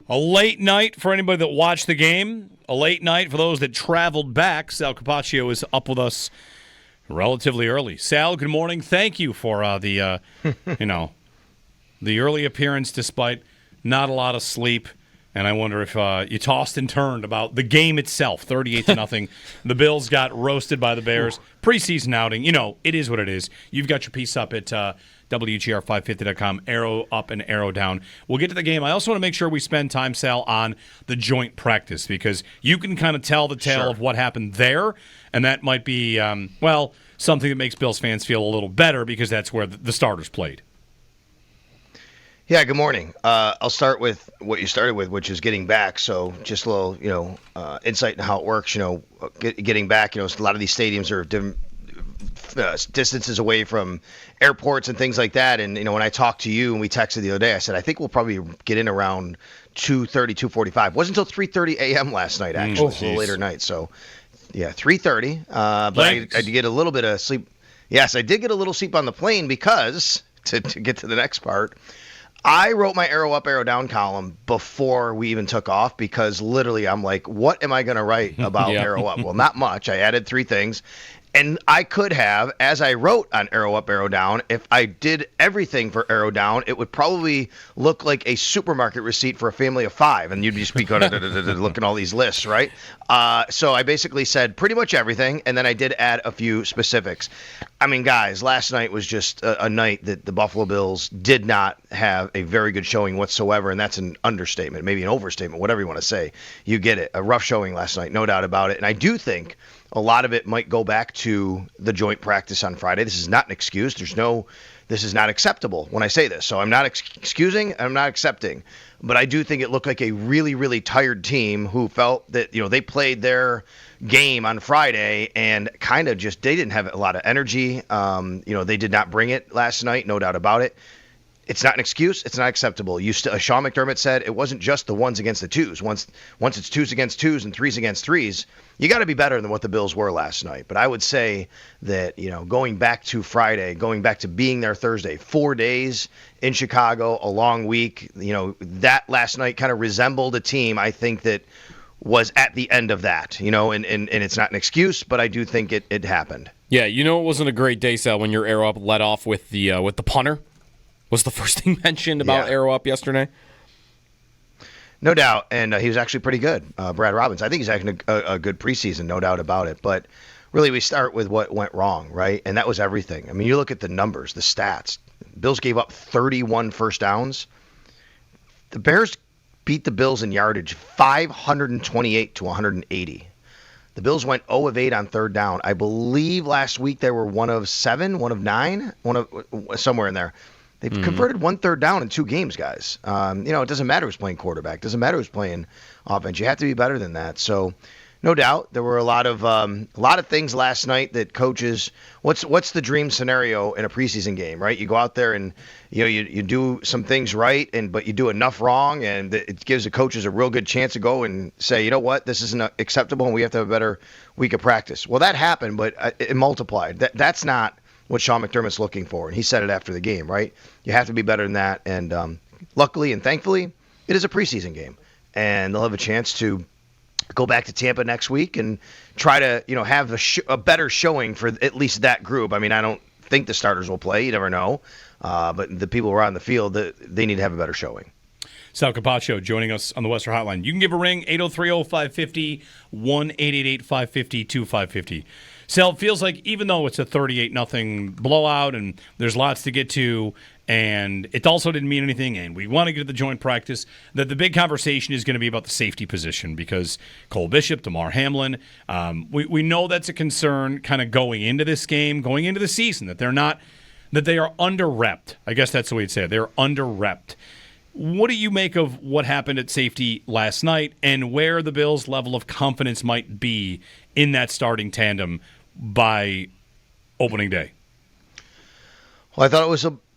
A late night for anybody that watched the game. A late night for those that traveled back. Sal Capaccio is up with us relatively early. Sal, good morning. Thank you for the early appearance despite not a lot of sleep. And I wonder if you tossed and turned about the game itself, 38-0. The Bills got roasted by the Bears. Preseason outing. It is what it is. You've got your piece up at WGR550.com, arrow up and arrow down. We'll get to the game. I also want to make sure we spend time, Sal, on the joint practice because you can kind of tell the tale of what happened there, and that might be, something that makes Bills fans feel a little better because that's where the starters played. Yeah, good morning. I'll start with what you started with, which is getting back. So just a little, insight into how it works. Getting back, a lot of these stadiums are different distances away from airports and things like that. And, when I talked to you and we texted the other day, I said, I think we'll probably get in around 2:30, 2:45. It wasn't until 3:30 a.m. last night, actually. It's a little later night. So, yeah, 3:30. But I did get a little bit of sleep. Yes, I did get a little sleep on the plane because, to get to the next part, I wrote my arrow up, arrow down column before we even took off because literally I'm like, what am I going to write about arrow up? Well, not much. I added 3 things. And I could have, as I wrote on arrow up, arrow down, if I did everything for arrow down, it would probably look like a supermarket receipt for a family of 5. And you'd just be kind of looking at all these lists, right? So I basically said pretty much everything. And then I did add a few specifics. I mean, guys, last night was just a night that the Buffalo Bills did not have a very good showing whatsoever. And that's an understatement, maybe an overstatement, whatever you want to say. You get it. A rough showing last night, no doubt about it. And I do think a lot of it might go back to the joint practice on Friday. This is not an excuse. This is not acceptable when I say this. So I'm not excusing, I'm not accepting. But I do think it looked like a really, really tired team who felt that, they played their game on Friday and kind of just, they didn't have a lot of energy. They did not bring it last night, no doubt about it. It's not an excuse. It's not acceptable. Sean McDermott said it wasn't just the ones against the twos. Once it's twos against twos and threes against threes, you got to be better than what the Bills were last night. But I would say that, going back to Friday, going back to being there Thursday, 4 days in Chicago, a long week, that last night kind of resembled a team I think that was at the end of that, and it's not an excuse, but I do think it happened. Yeah, it wasn't a great day, Sal, when your arrow up led off with the punter. Was the first thing mentioned about arrow up yesterday? No doubt, and he was actually pretty good, Brad Robbins. I think he's having a good preseason, no doubt about it. But really, we start with what went wrong, right? And that was everything. I mean, you look at the numbers, the stats. Bills gave up 31 first downs. The Bears beat the Bills in yardage 528 to 180. The Bills went 0 of 8 on third down. I believe last week they were 1 of 7, 1 of 9, somewhere in there. They've converted 1 third down in 2 games, guys. It doesn't matter who's playing quarterback. It doesn't matter who's playing offense. You have to be better than that. So, no doubt, there were a lot of things last night that coaches. What's the dream scenario in a preseason game, right? You go out there and you do some things right, but you do enough wrong, and it gives the coaches a real good chance to go and say, you know what, this isn't acceptable, and we have to have a better week of practice. Well, that happened, but it multiplied. That's not what Sean McDermott's looking for. And he said it after the game, right? You have to be better than that. And luckily and thankfully, it is a preseason game. And they'll have a chance to go back to Tampa next week and try to, have a better showing for at least that group. I mean, I don't think the starters will play. You never know. But the people who are on the field, they need to have a better showing. Sal Capaccio joining us on the Western Hotline. You can give a ring, 803-0550, 1-888-550-2550. Sal, it feels like even though it's a 38-0 blowout and there's lots to get to, and it also didn't mean anything, and we want to get to the joint practice, that the big conversation is going to be about the safety position because Cole Bishop, DeMar Hamlin, we know that's a concern kind of going into this game, going into the season, that they are under-repped. I guess that's the way you'd say it. They're under-repped. What do you make of what happened at safety last night and where the Bills' level of confidence might be in that starting tandem by opening day? Well, I thought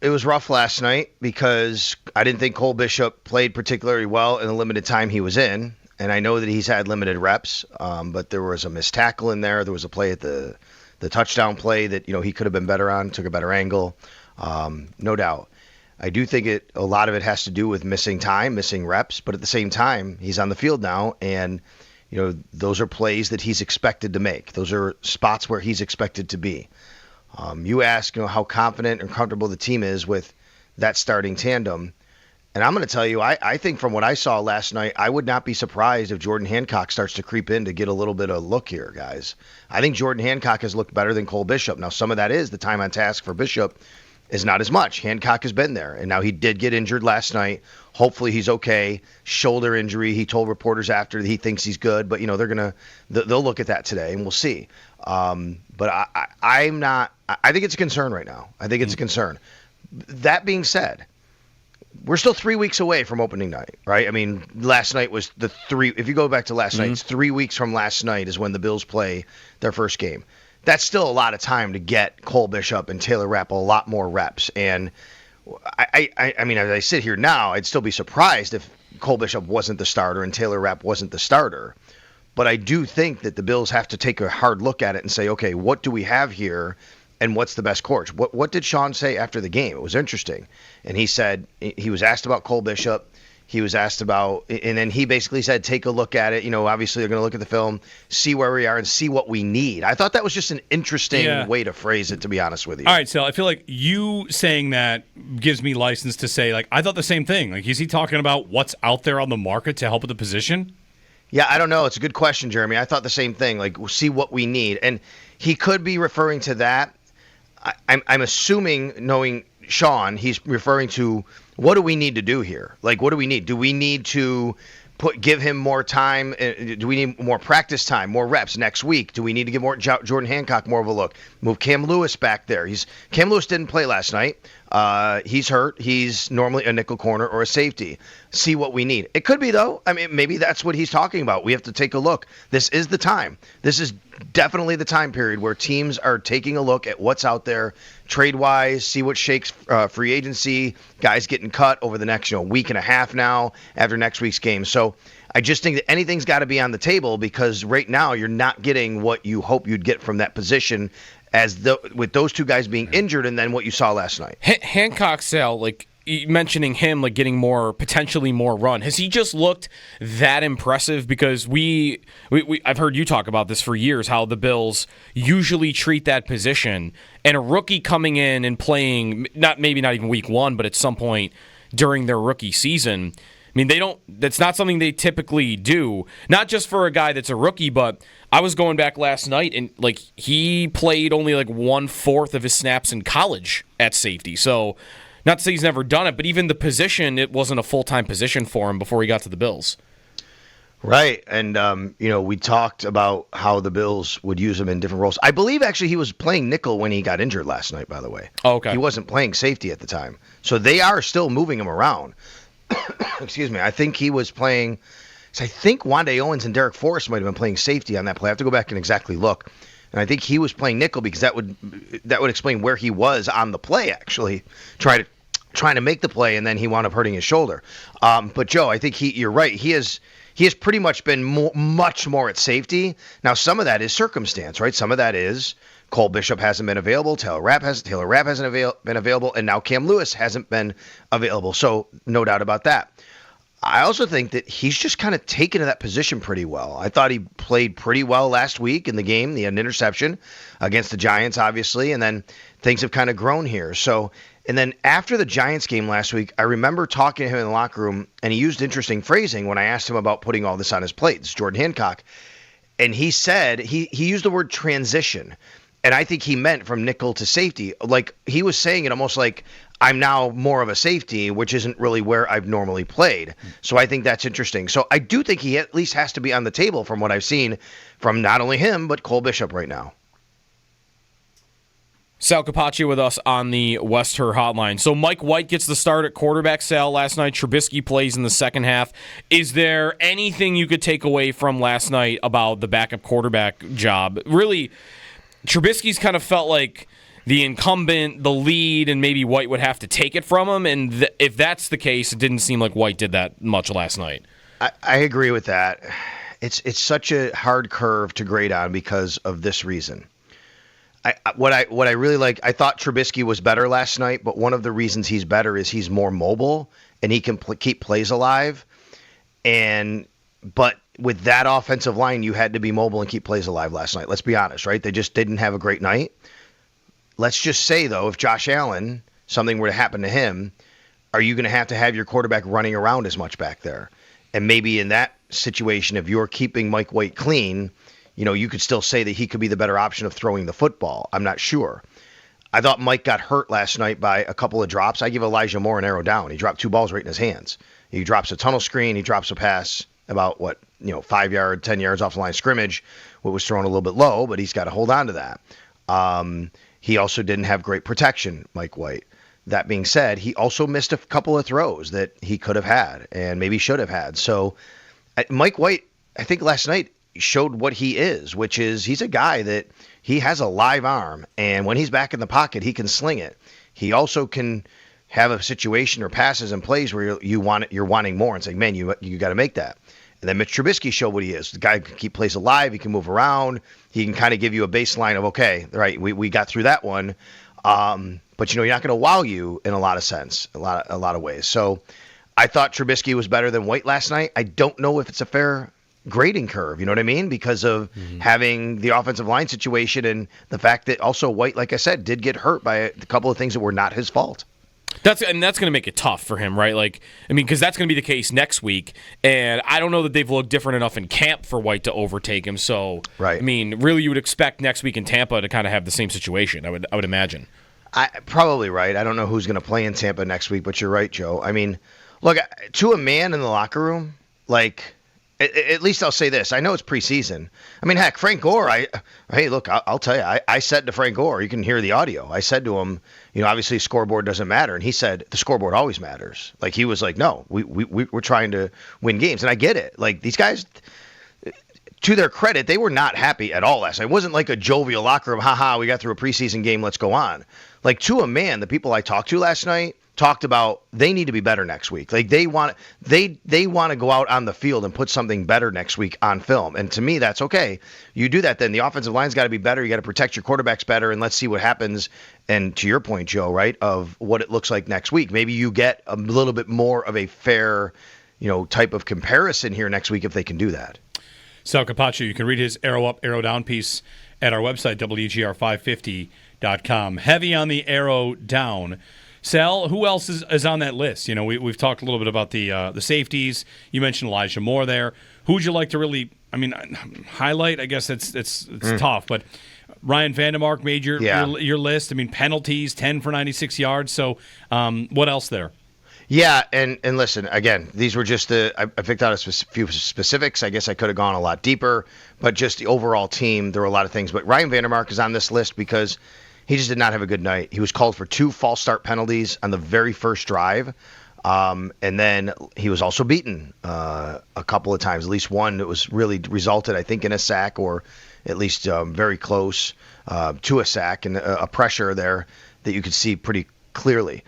it was rough last night because I didn't think Cole Bishop played particularly well in the limited time he was in, and I know that he's had limited reps, but there was a missed tackle in there. There was a play at the touchdown play that he could have been better on, took a better angle, no doubt. I do think a lot of it has to do with missing time, missing reps, but at the same time, he's on the field now, and those are plays that he's expected to make. Those are spots where he's expected to be. You ask, how confident and comfortable the team is with that starting tandem. And I'm going to tell you, I think from what I saw last night, I would not be surprised if Jordan Hancock starts to creep in to get a little bit of look here, guys. I think Jordan Hancock has looked better than Cole Bishop. Now, some of that is the time on task for Bishop is not as much. Hancock has been there, and now he did get injured last night. Hopefully he's okay. Shoulder injury. He told reporters after that he thinks he's good, but they'll look at that today, and we'll see. But I'm not. I think it's a concern right now. I think it's a concern. That being said, we're still 3 weeks away from opening night, right? I mean, last night was if you go back to last night, it's 3 weeks from last night is when the Bills play their first game. That's still a lot of time to get Cole Bishop and Taylor Rapp a lot more reps. And I mean, as I sit here now, I'd still be surprised if Cole Bishop wasn't the starter and Taylor Rapp wasn't the starter. But I do think that the Bills have to take a hard look at it and say, okay, what do we have here? And what's the best course? What did Sean say after the game? It was interesting. And he said, he was asked about Cole Bishop. He was asked about, and then he basically said, take a look at it. Obviously they're going to look at the film, see where we are, and see what we need. I thought that was just an interesting way to phrase it, to be honest with you. All right, so I feel like you saying that gives me license to say, I thought the same thing. Is he talking about what's out there on the market to help with the position? Yeah, I don't know. It's a good question, Jeremy. I thought the same thing, see what we need. And he could be referring to that. I'm assuming, knowing Sean, he's referring to what do we need to do here? What do we need? Do we need to give him more time? Do we need more practice time, more reps next week? Do we need to give more Jordan Hancock more of a look? Move Cam Lewis back there. Cam Lewis didn't play last night. He's hurt. He's normally a nickel corner or a safety. See what we need. It could be, though. I mean, maybe that's what he's talking about. We have to take a look. This is the time. This is definitely the time period where teams are taking a look at what's out there trade-wise, see what shakes free agency, guys getting cut over the next week and a half now after next week's game. So I just think that anything's got to be on the table because right now you're not getting what you hope you'd get from that position with those two guys being injured and then what you saw last night. Hancock, Sal, mentioning him getting potentially more run, has he just looked that impressive? Because I've heard you talk about this for years, how the Bills usually treat that position, and a rookie coming in and playing maybe not even week one, but at some point during their rookie season. I mean, that's not something they typically do, not just for a guy that's a rookie, but I was going back last night and he played only 1/4 of his snaps in college at safety. So not to say he's never done it, but even the position, it wasn't a full-time position for him before he got to the Bills. Right. And, we talked about how the Bills would use him in different roles. I believe actually he was playing nickel when he got injured last night, by the way. Oh, okay. He wasn't playing safety at the time. So they are still moving him around. Excuse me. I think he was playing. So I think Wande Owens and Derek Forrest might have been playing safety on that play. I have to go back and exactly look. And I think he was playing nickel because that would explain where he was on the play, actually, trying to make the play, and then he wound up hurting his shoulder. But Joe, I think you're right. He has pretty much been much more at safety. Now, some of that is circumstance, right? Some of that is Cole Bishop hasn't been available, Taylor Rapp hasn't been available, and now Cam Lewis hasn't been available. So no doubt about that. I also think that he's just kind of taken to that position pretty well. I thought he played pretty well last week in the game. He had an interception against the Giants, obviously, and then things have kind of grown here. So, and then after the Giants game last week, I remember talking to him in the locker room, and he used interesting phrasing when I asked him about putting all this on his plate. This is Jordan Hancock. And he said, he used the word transition. And I think he meant from nickel to safety. He was saying it almost like, I'm now more of a safety, which isn't really where I've normally played. So I think that's interesting. So I do think he at least has to be on the table from what I've seen from not only him, but Cole Bishop right now. Sal Capaccio with us on the West Her Hotline. So Mike White gets the start at quarterback, Sal, last night. Trubisky plays in the second half. Is there anything you could take away from last night about the backup quarterback job? Really, Trubisky's kind of felt like the incumbent, the lead, and maybe White would have to take it from him. And if that's the case, it didn't seem like White did that much last night. I agree with that. It's such a hard curve to grade on because of this reason. What I really like, I thought Trubisky was better last night, but one of the reasons he's better is he's more mobile and he can keep plays alive. But with that offensive line, you had to be mobile and keep plays alive last night. Let's be honest, right? They just didn't have a great night. Let's just say, though, if Josh Allen, something were to happen to him, are you going to have your quarterback running around as much back there? And maybe in that situation, if you're keeping Mike White clean, you could still say that he could be the better option of throwing the football. I'm not sure. I thought Mike got hurt last night by a couple of drops. I give Elijah Moore an arrow down. He dropped 2 balls right in his hands. He drops a tunnel screen. He drops a pass about 5 yards, 10 yards off the line of scrimmage. What was thrown a little bit low, but he's got to hold on to that. He also didn't have great protection, Mike White. That being said, he also missed a couple of throws that he could have had and maybe should have had. So Mike White, I think last night showed what he is, which is he's a guy that he has a live arm, and when he's back in the pocket, he can sling it. He also can have a situation or passes and plays where you're wanting more and saying, man, you got to make that. And then Mitch Trubisky showed what he is. The guy can keep plays alive. He can move around. He can kind of give you a baseline of, okay, right, we got through that one. But you're not going to wow you in a lot of ways. So I thought Trubisky was better than White last night. I don't know if it's a fair grading curve, you know what I mean? Because of having the offensive line situation and the fact that also White, like I said, did get hurt by a couple of things that were not his fault. That's going to make it tough for him, right? Because that's going to be the case next week, and I don't know that they've looked different enough in camp for White to overtake him. So, right. Really, you would expect next week in Tampa to kind of have the same situation. I would imagine. Probably right. I don't know who's going to play in Tampa next week, but you're right, Joe. Look, to a man in the locker room, at least I'll say this. I know it's preseason. Heck, Frank Gore, hey, look, I'll tell you, I said to Frank Gore, you can hear the audio. I said to him, obviously scoreboard doesn't matter. And he said, the scoreboard always matters. He was like, no, we're trying to win games. And I get it. These guys, to their credit, they were not happy at all last night. It wasn't like a jovial locker room, haha, we got through a preseason game, let's go on. To a man, the people I talked to last night talked about they need to be better next week. They want to go out on the field and put something better next week on film. And to me, that's okay. You do that, then the offensive line's got to be better. You got to protect your quarterbacks better, and let's see what happens. And to your point, Joe, right, of what it looks like next week. Maybe you get a little bit more of a fair, type of comparison here next week if they can do that. Sal Capaccio, you can read his arrow up, arrow down piece at our website, WGR550.com. Heavy on the arrow down. Sal, who else is on that list? We've talked a little bit about the safeties. You mentioned Elijah Moore there. Who would you like to really, highlight? I guess it's tough, but Ryan Vandermark made your list. Penalties, 10 for 96 yards. So what else there? Yeah, and listen, again, these were just I picked out a few specifics. I guess I could have gone a lot deeper, but just the overall team, there were a lot of things. But Ryan Vandermark is on this list because he just did not have a good night. He was called for 2 false start penalties on the very first drive. And then he was also beaten a couple of times, at least one that was really resulted, I think, in a sack or at least very close to a sack and a pressure there that you could see pretty clearly.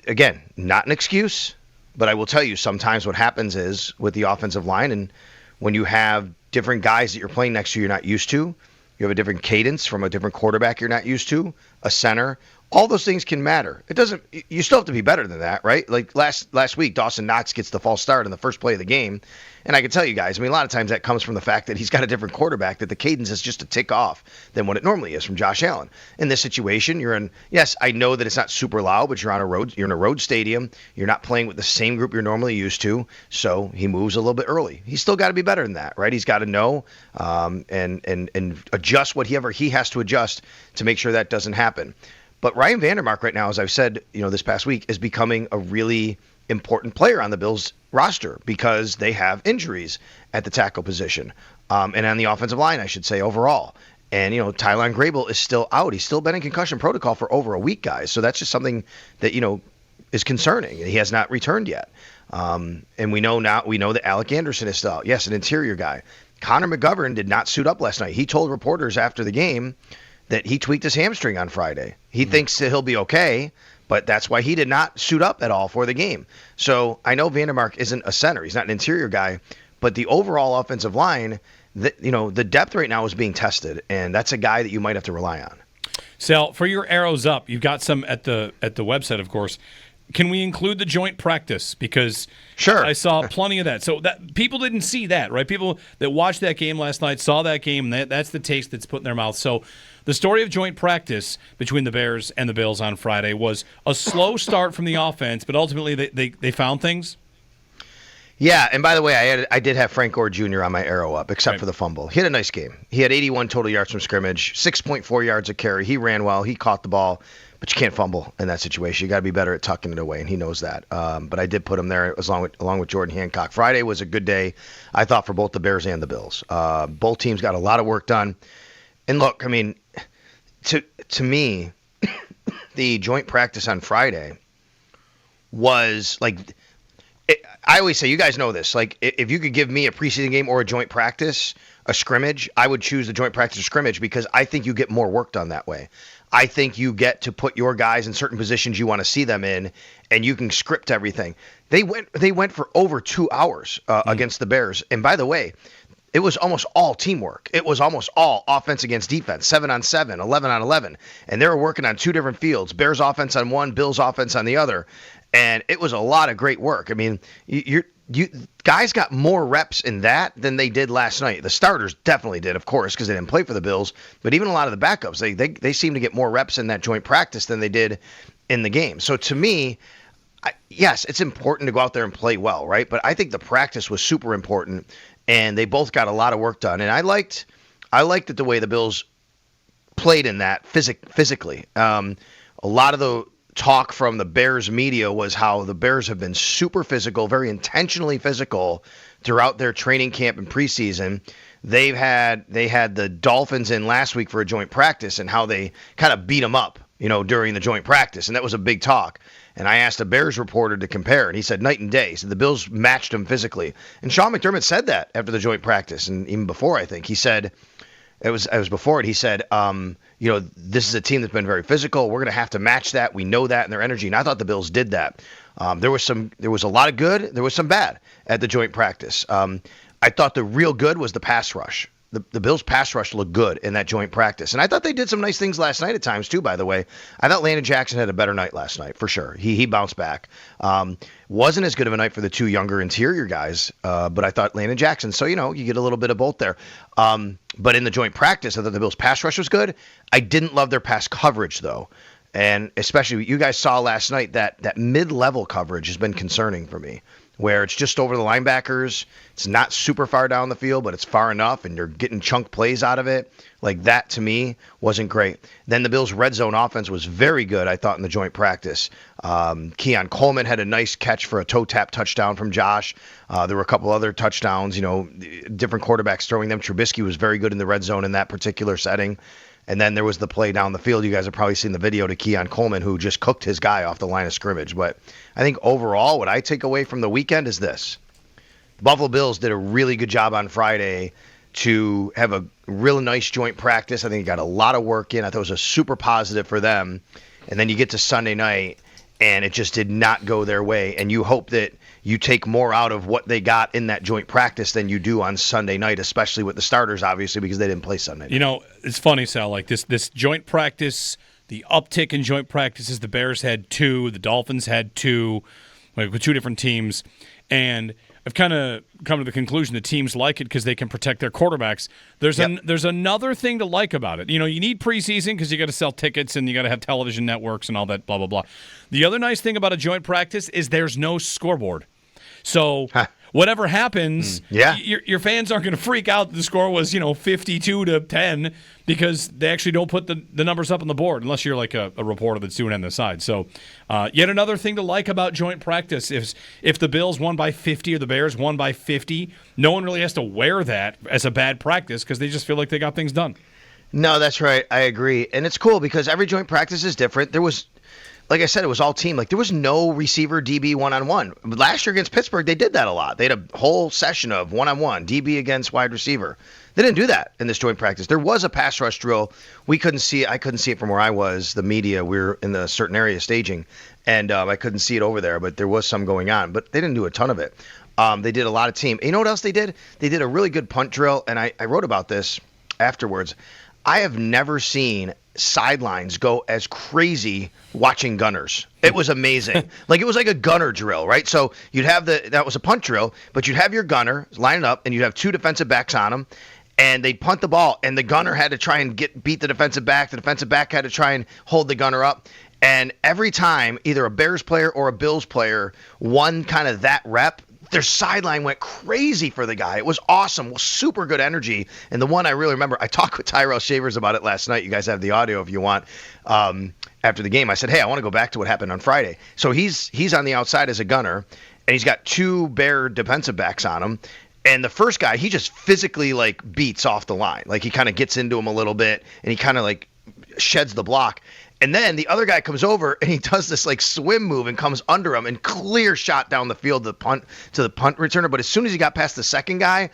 Again, not an excuse, but I will tell you sometimes what happens is with the offensive line and when you have different guys that you're playing next to you're not used to, you have a different cadence from a different quarterback you're not used to, a center. All those things can matter. It doesn't. You still have to be better than that, right? Last week, Dawson Knox gets the false start in the first play of the game, and I can tell you guys, a lot of times that comes from the fact that he's got a different quarterback, that the cadence is just a tick off than what it normally is from Josh Allen. In this situation, you're in. Yes, I know that it's not super loud, but you're on a road. You're in a road stadium. You're not playing with the same group you're normally used to, so he moves a little bit early. He's still got to be better than that, right? He's got to know and adjust whatever he has to adjust to make sure that doesn't happen. But Ryan Vandermark right now, as I've said, this past week, is becoming a really important player on the Bills roster because they have injuries at the tackle position and on the offensive line, I should say, overall. And, Tylan Grable is still out. He's still been in concussion protocol for over a week, guys. So that's just something that, is concerning. He has not returned yet. And we know that Alec Anderson is still out. Yes, an interior guy. Connor McGovern did not suit up last night. He told reporters after the game that he tweaked his hamstring on Friday. He thinks that he'll be okay, but that's why he did not suit up at all for the game. So I know Vandermark isn't a center. He's not an interior guy, but the overall offensive line, the depth right now is being tested, and that's a guy that you might have to rely on. Sal, for your arrows up, you've got some at the website, of course. Can we include the joint practice? Because sure, I saw plenty of that. So that people didn't see that, right? People that watched that game last night saw that game. That's the taste that's put in their mouth. So the story of joint practice between the Bears and the Bills on Friday was a slow start from the offense, but ultimately they found things. Yeah, and by the way, I did have Frank Gore Jr. on my arrow up, except for the fumble. He had a nice game. He had 81 total yards from scrimmage, 6.4 yards a carry. He ran well. He caught the ball. But you can't fumble in that situation. You got to be better at tucking it away, and he knows that. But I did put him there along with Jordan Hancock. Friday was a good day, I thought, for both the Bears and the Bills. Both teams got a lot of work done. And look, I mean, to me, the joint practice on Friday was like I always say, you guys know this. Like, if you could give me a preseason game or a joint practice, a scrimmage, I would choose the joint practice or scrimmage because I think you get more work done that way. I think you get to put your guys in certain positions you want to see them in, and you can script everything. They went for over 2 hours against the Bears. And by the way, it was almost all teamwork. It was almost all offense against defense, 7-on-7, 11-on-11. And they were working on two different fields, Bears offense on one, Bills offense on the other. And it was a lot of great work. I mean, you guys got more reps in that than they did last night. The starters definitely did, of course, because they didn't play for the Bills. But even a lot of the backups, they seem to get more reps in that joint practice than they did in the game. So to me, yes, it's important to go out there and play well, right? But I think the practice was super important, and they both got a lot of work done. And I liked it the way the Bills played in that physically. A lot of the talk from the Bears media was how the Bears have been super physical, very intentionally physical throughout their training camp and preseason. They had the Dolphins in last week for a joint practice and how they kind of beat them up, during the joint practice. And that was a big talk. And I asked a Bears reporter to compare, and he said night and day. So the Bills matched them physically. And Sean McDermott said that after the joint practice, and even before, I think. He said, it was before it, he said, this is a team that's been very physical. We're going to have to match that. We know that in their energy. And I thought the Bills did that. There was a lot of good. There was some bad at the joint practice. I thought the real good was the pass rush. The Bills' pass rush looked good in that joint practice. And I thought they did some nice things last night at times, too, by the way. I thought Landon Jackson had a better night last night, for sure. He bounced back. Wasn't as good of a night for the two younger interior guys, but I thought Landon Jackson. So, you get a little bit of both there. But in the joint practice, I thought the Bills' pass rush was good. I didn't love their pass coverage, though. And especially, you guys saw last night that mid-level coverage has been concerning for me, where it's just over the linebackers. It's not super far down the field, but it's far enough, and you're getting chunk plays out of it. Like, that, to me, wasn't great. Then the Bills' red zone offense was very good, I thought, in the joint practice. Keon Coleman had a nice catch for a toe-tap touchdown from Josh. There were a couple other touchdowns, different quarterbacks throwing them. Trubisky was very good in the red zone in that particular setting. And then there was the play down the field. You guys have probably seen the video to Keon Coleman, who just cooked his guy off the line of scrimmage. But I think overall, what I take away from the weekend is this. The Buffalo Bills did a really good job on Friday to have a really nice joint practice. I think it got a lot of work in. I thought it was a super positive for them. And then you get to Sunday night, and it just did not go their way. And you hope that you take more out of what they got in that joint practice than you do on Sunday night, especially with the starters, obviously, because they didn't play Sunday night. It's funny, Sal, like this joint practice, the uptick in joint practices, the Bears had 2, the Dolphins had 2, like with 2 different teams. And I've kind of come to the conclusion that teams like it because they can protect their quarterbacks. There's another thing to like about it. You need preseason because you got to sell tickets and you got to have television networks and all that, blah, blah, blah. The other nice thing about a joint practice is there's no scoreboard. So whatever happens, your fans aren't going to freak out that the score was 52-10 because they actually don't put the numbers up on the board unless you're like a reporter that's doing it on the side. So yet another thing to like about joint practice is if the Bills won by 50 or the Bears won by 50, no one really has to wear that as a bad practice because they just feel like they got things done. No, that's right. I agree. And it's cool because every joint practice is different. Like I said, it was all team. Like, there was no receiver DB one-on-one. Last year against Pittsburgh, they did that a lot. They had a whole session of one-on-one, DB against wide receiver. They didn't do that in this joint practice. There was a pass rush drill. I couldn't see it from where I was, the media. We were in a certain area staging, and I couldn't see it over there, but there was some going on. But they didn't do a ton of it. They did a lot of team. You know what else they did? They did a really good punt drill, and I wrote about this afterwards. I have never seen sidelines go as crazy watching gunners. It was amazing. It was like a gunner drill, right? So you'd have that was a punt drill, but you'd have your gunner line it up, and you'd have 2 defensive backs on him, and they'd punt the ball, and the gunner had to try and beat the defensive back. The defensive back had to try and hold the gunner up. And every time either a Bears player or a Bills player won kind of that rep, their sideline went crazy for the guy. It was awesome. Super good energy. And the one I really remember, I talked with Tyrell Shavers about it last night. You guys have the audio if you want. After the game, I said, hey, I want to go back to what happened on Friday. So he's on the outside as a gunner, and he's got 2 Bear defensive backs on him. And the first guy, he just physically beats off the line. He kind of gets into him a little bit, and he kind of sheds the block. And then the other guy comes over and he does this swim move and comes under him and clear shot down the field to the punt returner. But as soon as he got past the second guy,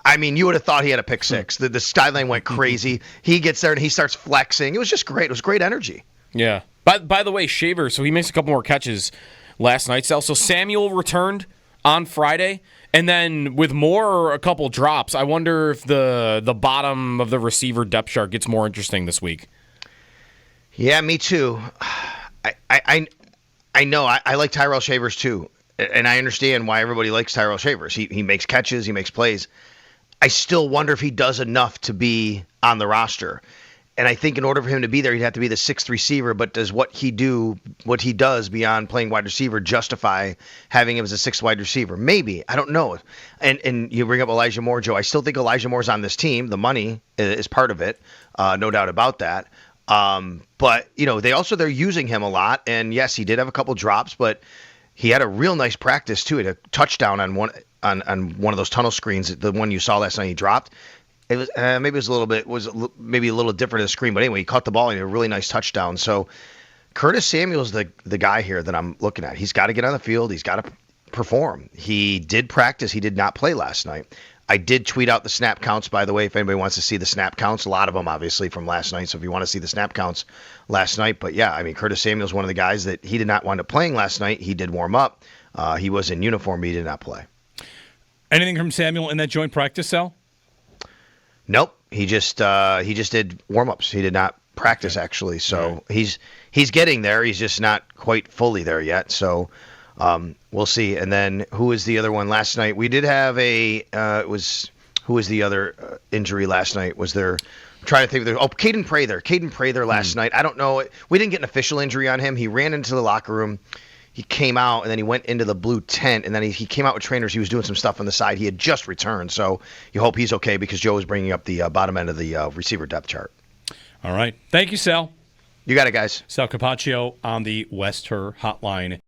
I mean, you would have thought he had a pick six. The sideline went crazy. He gets there and he starts flexing. It was just great. It was great energy. Yeah. By the way, Shaver, so he makes a couple more catches last night. So Samuel returned on Friday. And then with a couple drops, I wonder if the bottom of the receiver depth chart gets more interesting this week. Yeah, me too. I know. I like Tyrell Shavers too, and I understand why everybody likes Tyrell Shavers. He makes catches, he makes plays. I still wonder if he does enough to be on the roster. And I think in order for him to be there, he'd have to be the 6th receiver. But does what he does beyond playing wide receiver justify having him as a 6th wide receiver? Maybe. I don't know. And you bring up Elijah Moore, Joe. I still think Elijah Moore's on this team. The money is part of it, no doubt about that. But they're using him a lot, and yes, he did have a couple drops, but he had a real nice practice too. He had a touchdown on one of those tunnel screens, the one you saw last night. He dropped. It was maybe a little different of a screen, but anyway, he caught the ball and he had a really nice touchdown. So Curtis Samuel's the guy here that I'm looking at. He's got to get on the field. He's got to perform. He did practice. He did not play last night. I did tweet out the snap counts, by the way, if anybody wants to see the snap counts. A lot of them, obviously, from last night. So if you want to see the snap counts last night. But, yeah, I mean, Curtis Samuel's one of the guys that he did not wind up playing last night. He did warm up. He was in uniform. He did not play. Anything from Samuel in that joint practice, Sal? Nope. He just did warm-ups. He did not practice, actually. So he's getting there. He's just not quite fully there yet. So we'll see. And then who was the other one last night? We did have who was the other injury last night? Was there? I'm trying to think. Caden Prather. Caden Prather last night. I don't know. We didn't get an official injury on him. He ran into the locker room. He came out, and then he went into the blue tent, and then he came out with trainers. He was doing some stuff on the side. He had just returned, so you hope he's okay because Joe was bringing up the bottom end of the receiver depth chart. All right. Thank you, Sal. You got it, guys. Sal Capaccio on the West Her Hotline.